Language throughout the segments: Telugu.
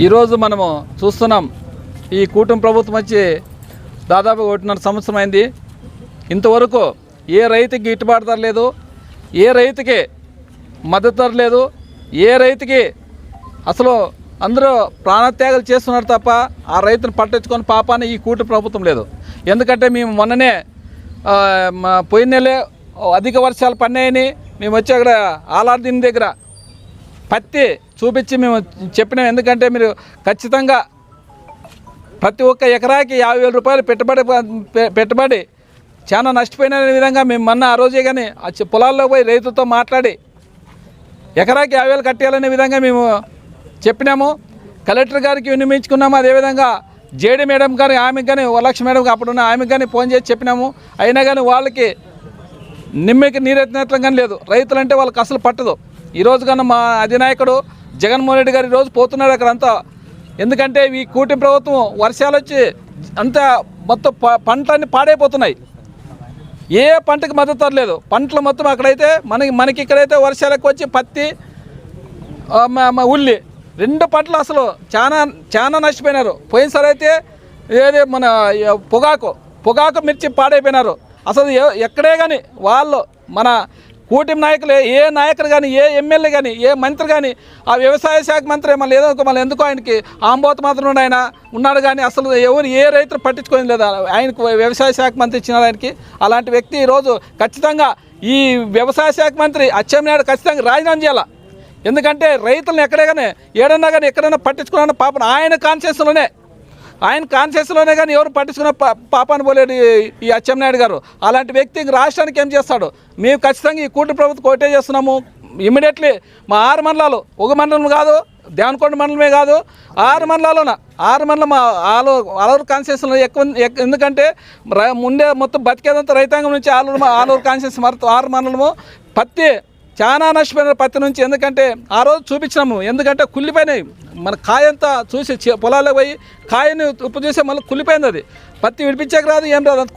ఈరోజు మనము చూస్తున్నాం ఈ కూటమి ప్రభుత్వం వచ్చి దాదాపు 1.5 సంవత్సరం అయింది. ఇంతవరకు ఏ రైతుకి గిట్టుబాటు ధర లేదు, ఏ రైతుకి మద్దతు ధర లేదు, ఏ రైతుకి అసలు అందరూ ప్రాణత్యాగాలు చేస్తున్నారు తప్ప ఆ రైతును పట్టించుకొని పాపాన్ని ఈ కూటమి ప్రభుత్వం లేదు. ఎందుకంటే మేము మొన్ననే పోయిన నెలే అధిక వర్షాలు పడినాయని మేము వచ్చి అక్కడ ఆలార్దీన్ దగ్గర పత్తి చూపించి మేము చెప్పినాం. ఎందుకంటే మీరు ఖచ్చితంగా ప్రతి ఒక్క ఎకరాకి 50,000 రూపాయలు పెట్టుబడి చాలా నష్టపోయిన విధంగా మేము మొన్న ఆ రోజే కానీ పొలాల్లో పోయి రైతులతో మాట్లాడి ఎకరాకి 50,000 కట్టేయాలనే విధంగా మేము చెప్పినాము. కలెక్టర్ గారికి విన్నవించుకున్నాము. అదేవిధంగా జేడీ మేడం గారు ఆమెకు కానీ వరలక్ష్మి మేడం అప్పుడున్న ఆమెకు కానీ ఫోన్ చేసి చెప్పినాము. అయినా కానీ వాళ్ళకి నిమ్మకి నీరెత్తినట్లు కానీ లేదు. రైతులంటే వాళ్ళకి అసలు పట్టదు. ఈరోజు కన్నా మా అధినాయకుడు జగన్మోహన్ రెడ్డి గారు ఈరోజు పోతున్నాడు అక్కడంతా. ఎందుకంటే ఈ కూటమి ప్రభుత్వం వర్షాలు వచ్చి అంతా మొత్తం పంటలన్నీ పాడైపోతున్నాయి. ఏ పంటకి మద్దతు లేదు. పంటలు మొత్తం అక్కడైతే మనకి ఇక్కడైతే వర్షాలు ఎక్కువ వచ్చి పత్తి ఉల్లి 2 పంటలు అసలు చాలా నష్టపోయినారు. పోయినసారి అయితే ఏది మన పొగాకు మిర్చి పాడైపోయినారు. అసలు ఎక్కడే కానీ వాళ్ళు మన కూటమి నాయకులు ఏ నాయకుడు కానీ ఏ ఎమ్మెల్యే కానీ ఏ మంత్రి కానీ ఆ వ్యవసాయ శాఖ మంత్రి మళ్ళీ ఎందుకో ఆయనకి ఆంబోత మాత్రం ఆయన ఉన్నాడు కానీ అసలు ఎవరు ఏ రైతులు పట్టించుకోని లేదా. ఆయనకు వ్యవసాయ శాఖ మంత్రి ఇచ్చినారు ఆయనకి. అలాంటి వ్యక్తి ఈరోజు ఖచ్చితంగా ఈ వ్యవసాయ శాఖ మంత్రి అచ్చెన్నాయుడు ఖచ్చితంగా రాజీనామా చేయాలి. ఎందుకంటే రైతులను ఎక్కడే కానీ ఏడన్నా కానీ ఎక్కడైనా పట్టించుకున్న పాపను ఆయన కాన్షియస్లోనే కానీ ఎవరు పట్టించుకున్న పాపాన్ని పోలేడు ఈ అచ్చెన్నాయుడు గారు. అలాంటి వ్యక్తి రాష్ట్రానికి ఏం చేస్తాడు? మేము ఖచ్చితంగా ఈ కూటమి ప్రభుత్వం కోటే చేస్తున్నాము. ఇమ్మీడియట్లీ మా 6 మండలాలు, ఒక మండలం కాదు, దేవనకొండ మండలమే కాదు, 6 మండలం మా ఆలూరు కాన్స్టిట్యూన్సీలో ఎక్కువ. ఎందుకంటే ముందే మొత్తం బతికేదంతా రైతాంగం నుంచి ఆలూరు కాన్స్టిట్యూన్సీ 6 మండలము పత్తి చాలా నష్టపోయిన పత్తి నుంచి. ఎందుకంటే ఆ రోజు చూపించినాము. ఎందుకంటే కుళ్ళిపోయినాయి. మన కాయంతా చూసి పొలాల్లో పోయి కాయని ఉప్పు చూసి మళ్ళీ కుళ్ళిపోయింది. అది పత్తి విడిపించేకి రాదు, ఏం రాదు, అంత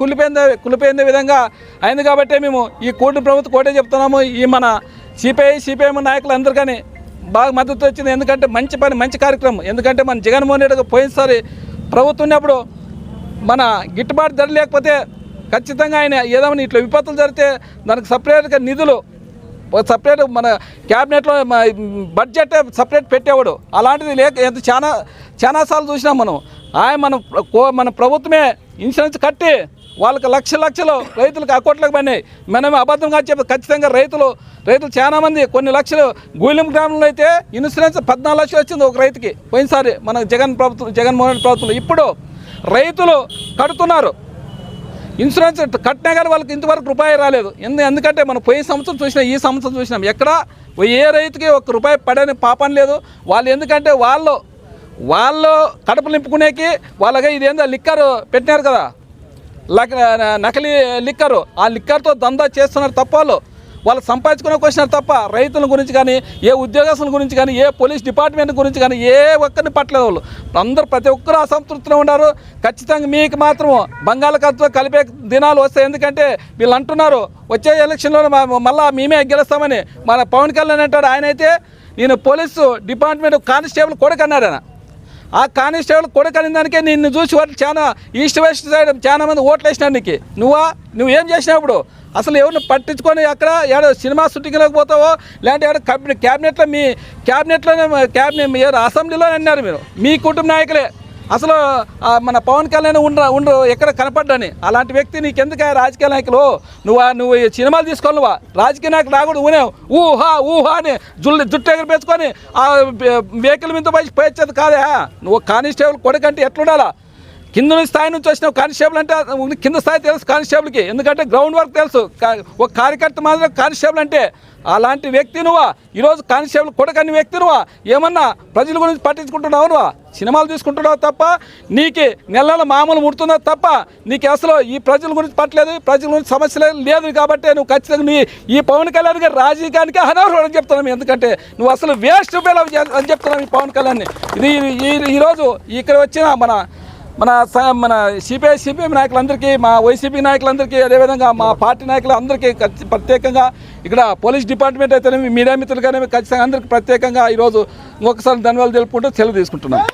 కుళ్ళిపోయిన విధంగా అయింది. కాబట్టి మేము ఈ కూటమి ప్రభుత్వం కోటే చెప్తున్నాము. ఈ మన సిపిఐఎం నాయకులు అందరూ కానీ బాగా మద్దతు వచ్చింది. ఎందుకంటే మంచి కార్యక్రమం. ఎందుకంటే మన జగన్మోహన్ రెడ్డి పోయినసారి ప్రభుత్వం ఉన్నప్పుడు మన గిట్టుబాటు ధర లేకపోతే ఖచ్చితంగా ఆయన ఏదైనా ఇట్లా విపత్తులు జరిగితే దానికి సపరేట్గా నిధులు సపరేట్ మన క్యాబినెట్లో బడ్జెట్ సపరేట్ పెట్టేవాడు. అలాంటిది లేక చాలాసార్లు చూసినాం మనం. మన ప్రభుత్వమే ఇన్సూరెన్స్ కట్టి వాళ్ళకి లక్షలు రైతులకు అకౌంట్లకు పడినాయి. మనమే అబద్ధంగా చెప్పి ఖచ్చితంగా రైతులు చాలామంది కొన్ని లక్షలు. గూలెం గ్రామంలో అయితే ఇన్సూరెన్స్ 14 లక్షలు వచ్చింది ఒక రైతుకి పోయినసారి మన జగన్మోహన్ రెడ్డి ప్రభుత్వంలో. ఇప్పుడు రైతులు కడుతున్నారు ఇన్సూరెన్స్, కట్టినా కానీ వాళ్ళకి ఇంతవరకు రూపాయి రాలేదు. ఎందుకంటే మనం పోయే సంవత్సరం చూసినాం, ఈ సంవత్సరం చూసినాం. ఎక్కడ ఏ రైతుకి ₹1 పడని పాపం లేదు. వాళ్ళు ఎందుకంటే వాళ్ళు కడుపు నింపుకునేకి వాళ్ళగా ఇదేందో లిక్కర్ పెట్టినారు కదా, నకిలీ లిక్కరు. ఆ లిక్కర్తో దందా చేస్తున్నారు తప్ప వాళ్ళు సంపాదించుకునే వచ్చినారు తప్ప రైతుల గురించి కానీ ఏ ఉద్యోగస్తుల గురించి కానీ ఏ పోలీస్ డిపార్ట్మెంట్ గురించి కానీ ఏ ఒక్కరిని పట్టలేదు. వాళ్ళు అందరూ ప్రతి ఒక్కరు అసంతృప్తిలో ఉన్నారు. ఖచ్చితంగా మీకు మాత్రం బంగాళాఖాతంతో కలిపే దినాలు వస్తాయి. ఎందుకంటే వీళ్ళు అంటున్నారు వచ్చే ఎలక్షన్లో మళ్ళీ మేమే గెలుస్తామని. మన పవన్ కళ్యాణ్ అంటాడు, ఆయన అయితే నేను పోలీసు డిపార్ట్మెంట్ కానిస్టేబుల్ కొడుకు అన్నాడు. ఆయన ఆ కానిస్టేబుల్ కొడుకు అనే దానికే నిన్ను చూసి వాళ్ళు చాలా ఈస్ట్ వెస్ట్ సైడ్ చాలా మంది ఓట్లు వేసినారు నీకు. నువ్వేం చేసినావు? ఇప్పుడు అసలు ఎవరిని పట్టించుకొని అక్కడ ఏడో సినిమా షూటింగ్లోకి పోతావో లేదంటే ఏడో క్యాబినెట్లో మీ క్యాబినెట్ అసెంబ్లీలో అన్నారు మీరు, మీ కుటుంబ నాయకులే. అసలు మన పవన్ కళ్యాణ్ ఉండరు ఎక్కడ కనపడ్డాని. అలాంటి వ్యక్తి నీకెందుకు రాజకీయ నాయకులు? నువ్వు సినిమాలు తీసుకొని రాజకీయ నాయకులు రాకూడదు. ఊహా అని జుట్టు ఎగర పెంచుకొని ఆ వెహికల్ మీద పోయేది కాదా? నువ్వు కానిస్టేబుల్ కొడుకంటే ఎట్లుండాలా? కింద స్థాయి నుంచి వచ్చినావు. కానిస్టేబుల్ అంటే కింద స్థాయి తెలుసు కానిస్టేబుల్కి. ఎందుకంటే గ్రౌండ్ వర్క్ తెలుసు. ఒక కార్యకర్త మాత్రం కానిస్టేబుల్ అంటే. అలాంటి వ్యక్తి ఈరోజు కానిస్టేబుల్ కొడుకని వ్యక్తి ఏమన్నా ప్రజల గురించి పట్టించుకుంటున్నావు? సినిమాలు తీసుకుంటున్నావు తప్ప నీకు నెలల మామూలు ముడుతున్నావు తప్ప నీకు అసలు ఈ ప్రజల గురించి పట్టలేదు, ప్రజల గురించి సమస్య లేదు. కాబట్టి నువ్వు ఖచ్చితంగా ఈ పవన్ కళ్యాణ్ గారి రాజకీయానికి అనర్హుడు అని చెప్తున్నావు. ఎందుకంటే నువ్వు అసలు వేస్ట్ అని చెప్తున్నావు ఈ పవన్ కళ్యాణ్ని. ఇది ఈరోజు ఇక్కడ వచ్చిన మన మన సిపిఎం నాయకులందరికీ, మా వైసీపీ నాయకులందరికీ, అదేవిధంగా మా పార్టీ నాయకులందరికీ ప్రత్యేకంగా, ఇక్కడ పోలీస్ డిపార్ట్మెంట్ అయితేనేమి, మీడియా మిత్రులు కానీ ఖచ్చితంగా అందరికీ ప్రత్యేకంగా ఈరోజు ఇంకొకసారి ధన్యవాదాలు తెలుపుకుంటూ సెలవు తీసుకుంటున్నాను.